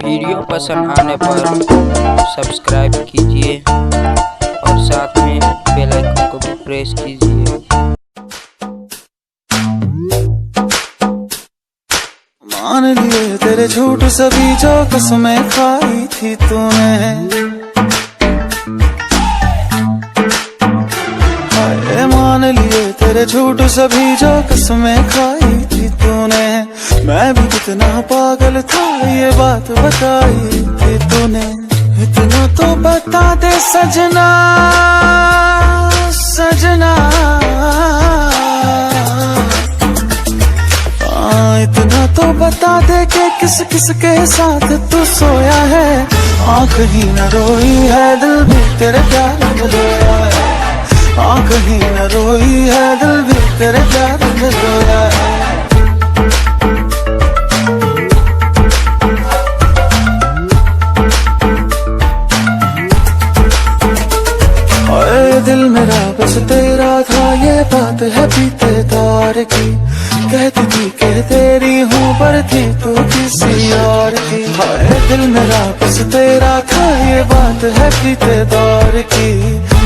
Video पसंद आने पर सब्सक्राइब कीजिए और साथ में बेल आइकन को भी प्रेस कीजिए। मान लिए तेरे झूठ सभी जो कसमें खाई थी तूने, मान लिए तेरे झूठ सभी जो कसमें खाई थी तूने। मैं भी कितना पागल था ये बात बताई थी तूने। इतना तो बता दे सजना सजना, इतना तो बता दे कि किस किस के साथ तू सोया है। आँख ही न रोई है दिल भी तेरे प्यार में रोया है। आँख ही न रोई है दिल भी तेरे प्यार में रोया है। ओए दिल मेरा बस तेरा था ये बात है बीते तार की। कहती थी कि तेरी हूँ पर थी तू किसी और की। हाय दिल मेरा बस तेरा था ये बात है बीते दौर की।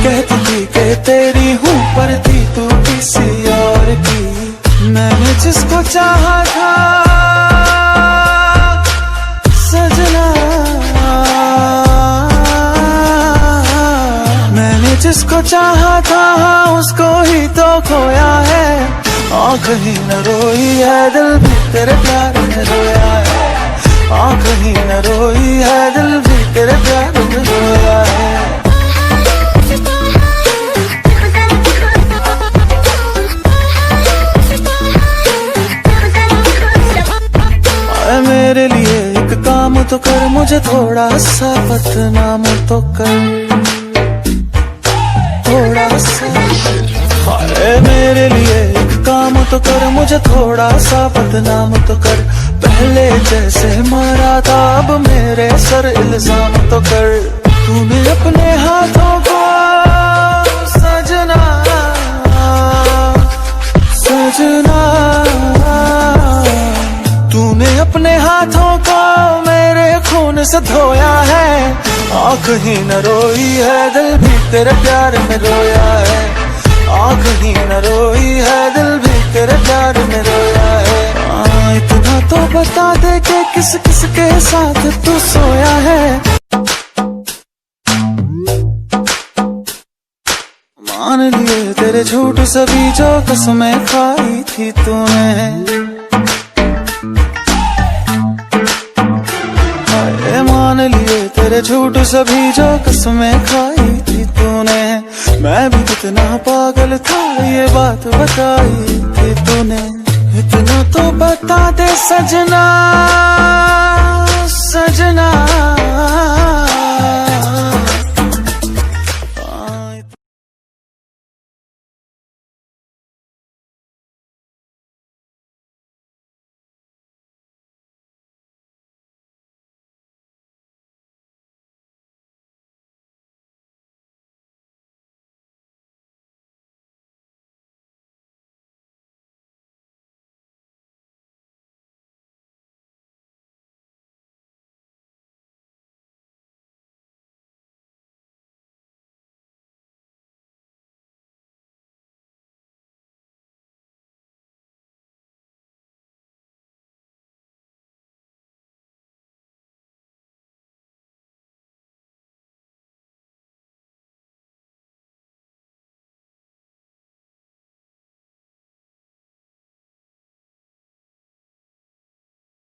कहती थी कि तेरी हूँ पर थी तू किसी और की। मैंने जिसको चाहा था सजना, मैंने जिसको चाहा था उसको ही तो खोया है। आँख ही न रोई है दिल भी तेरे प्यार में रोया है। आँख ही न रोई है दिल भी तेरे प्यार में रोया है। मेरे लिए एक काम तो कर, मुझे थोड़ा सा बदनाम तो कर, थोड़ा सा। अरे मेरे लिए एक काम तो कर, मुझे थोड़ा सा बदनाम तो कर। पहले जैसे मारा था अब मेरे सर इल्जाम तो कर। तूने अपने हाथों को सजना सजना, तूने अपने हाथों को मेरे खून से धोया है। आँख ही न रोई है दिल भी तेरे प्यार में रोया है। आँख ही न रोई है दिल भी तेरे प्यार में रोया है। इतना तो बता दे कि किस किस के साथ तू सोया है। मान लिए तेरे झूठ सभी जो कसमें खाई थी तूने। मान लिए तेरे झूठ सभी जो कसमें खाई थी तूने। मैं भी कितना पागल था ये बात बताई थी तूने। इतना तो बता दे सजना